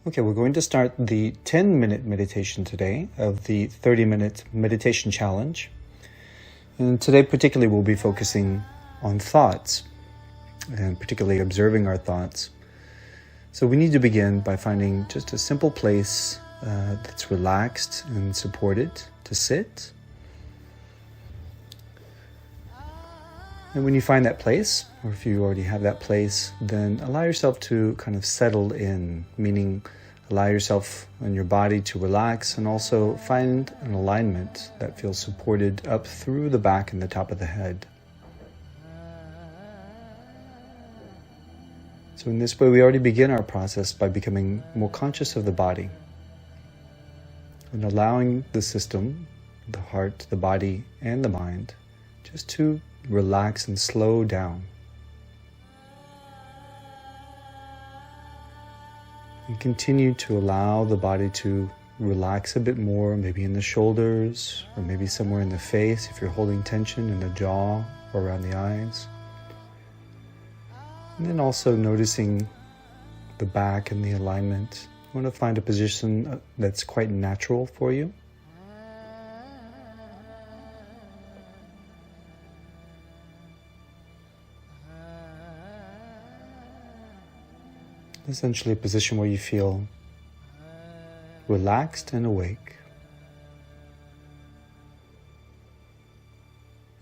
Okay, we're going to start the 10-minute meditation today of the 30-minute meditation challenge. And today particularly we'll be focusing on thoughts and particularly observing our thoughts. So we need to begin by finding just a simple place that's relaxed and supported to sit. And when you find that place, or if you already have that place, then allow yourself to kind of settle in, meaning allow yourself and your body to relax and also find an alignment that feels supported up through the back and the top of the head. So in this way, we already begin our process by becoming more conscious of the body and allowing the system, the heart, the body, and the mind just to relax and slow down. And continue to allow the body to relax a bit more, maybe in the shoulders or maybe somewhere in the face if you're holding tension in the jaw or around the eyes. And then also noticing the back and the alignment. You want to find a position that's quite natural for you. Essentially a position where you feel relaxed and awake.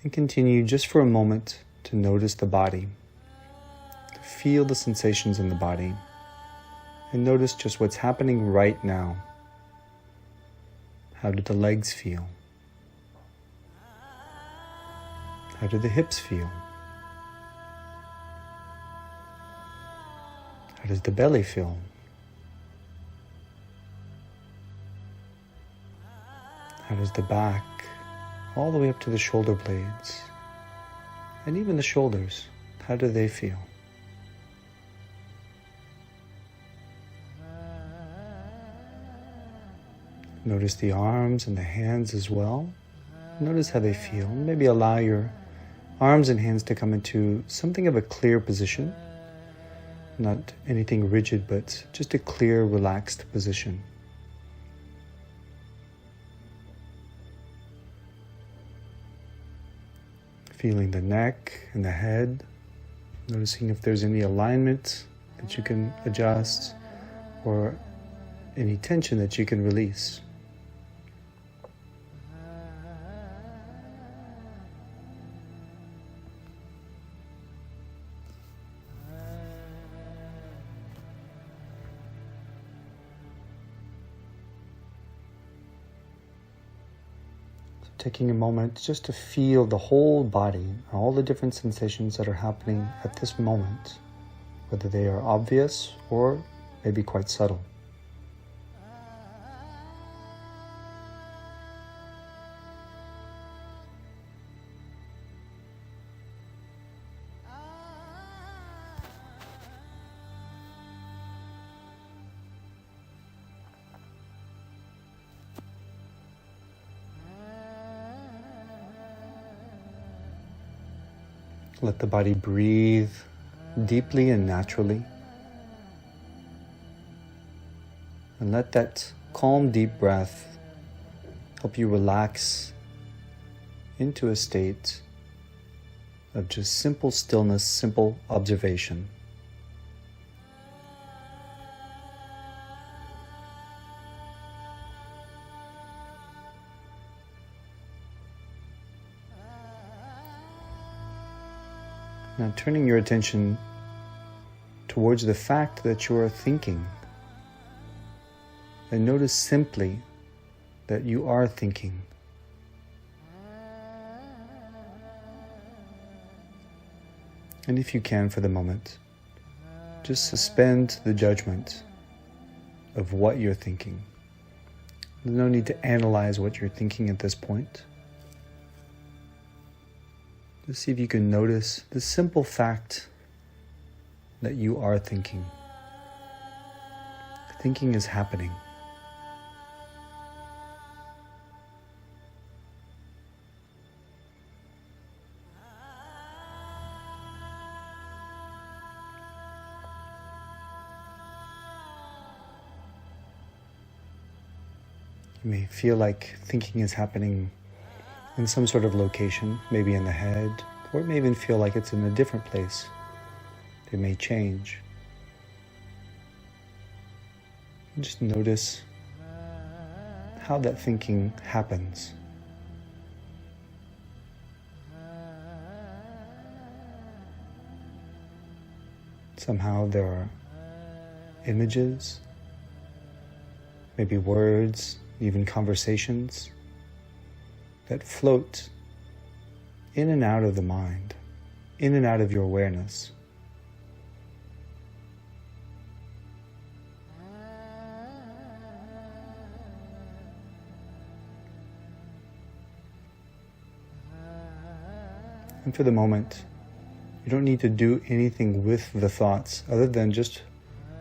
And continue just for a moment to notice the body. To feel the sensations in the body. And notice just what's happening right now. How do the legs feel? How do the hips feel? How does the belly feel? How does the back, all the way up to the shoulder blades, and even the shoulders, how do they feel? Notice the arms and the hands as well. Notice how they feel. Maybe allow your arms and hands to come into something of a clear position. Not anything rigid, but just a clear, relaxed position. Feeling the neck and the head. Noticing if there's any alignment that you can adjust or any tension that you can release. Taking a moment just to feel the whole body, all the different sensations that are happening at this moment, whether they are obvious or maybe quite subtle. Let the body breathe deeply and naturally. And let that calm, deep breath help you relax into a state of just simple stillness, simple observation. Now turning your attention towards the fact that you are thinking. And notice simply that you are thinking. And if you can for the moment, just suspend the judgment of what you're thinking. There's no need to analyze what you're thinking at this point. Just see if you can notice the simple fact that you are thinking. Thinking is happening. You may feel like thinking is happening in some sort of location, maybe in the head, or it may even feel like it's in a different place. It may change. And just notice how that thinking happens. Somehow there are images, maybe words, even conversations that float in and out of the mind, in and out of your awareness. And for the moment, you don't need to do anything with the thoughts other than just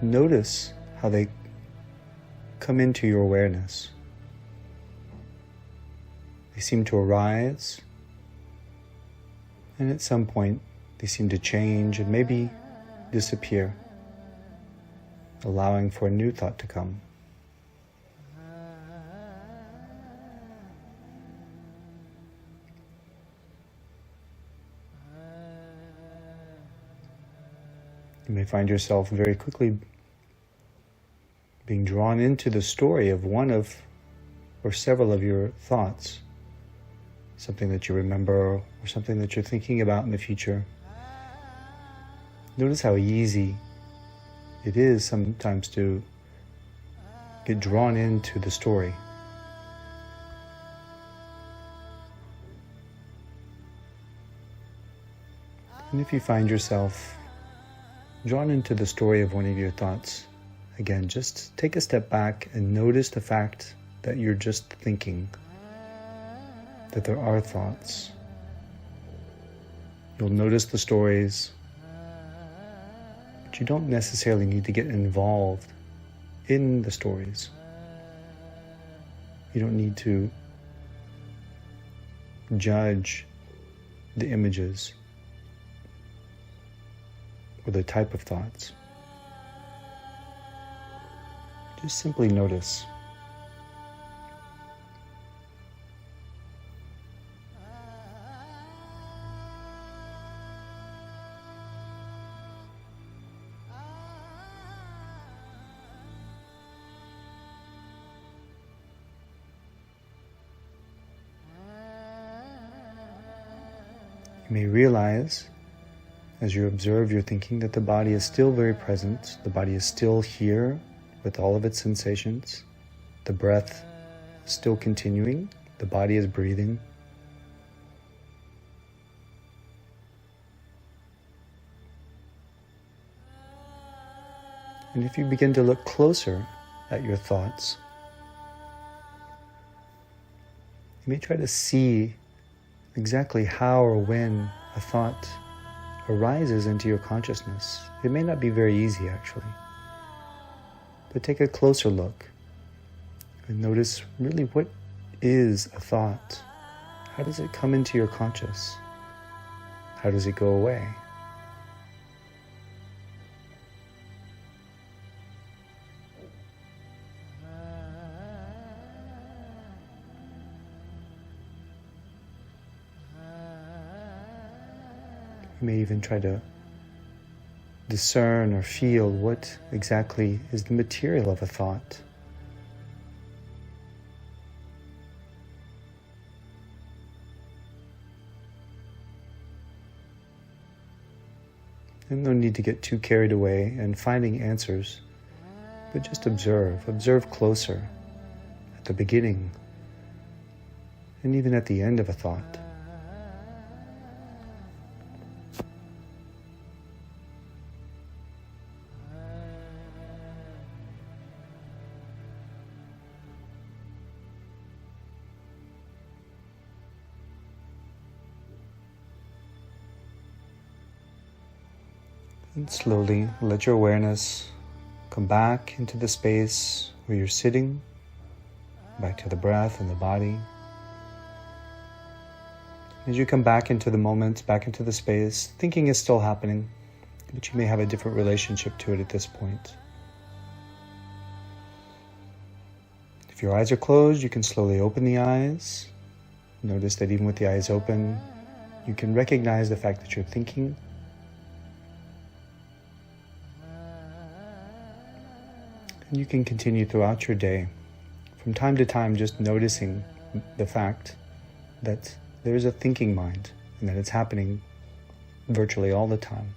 notice how they come into your awareness. They seem to arise, and at some point they seem to change and maybe disappear, allowing for a new thought to come. You may find yourself very quickly being drawn into the story of one of or several of your thoughts, something that you remember or something that you're thinking about in the future. Notice how easy it is sometimes to get drawn into the story. And if you find yourself drawn into the story of one of your thoughts, again, just take a step back and notice the fact that you're just thinking, that there are thoughts. You'll notice the stories, but you don't necessarily need to get involved in the stories. You don't need to judge the images or the type of thoughts. Just simply notice. You may realize, as you observe your thinking, that the body is still very present. The body is still here with all of its sensations. The breath is still continuing. The body is breathing. And if you begin to look closer at your thoughts, you may try to see exactly how or when a thought arises into your consciousness. It may not be very easy, actually. But take a closer look and notice really what is a thought. How does it come into your conscious? How does it go away? You may even try to discern or feel what exactly is the material of a thought. And no need to get too carried away and finding answers, but just observe. Observe closer at the beginning and even at the end of a thought. And slowly let your awareness come back into the space where you're sitting, back to the breath and the body. As you come back into the moment, back into the space, thinking is still happening, but you may have a different relationship to it at this point. If your eyes are closed, you can slowly open the eyes. Notice that even with the eyes open, you can recognize the fact that you're thinking. And you can continue throughout your day, from time to time, just noticing the fact that there is a thinking mind and that it's happening virtually all the time.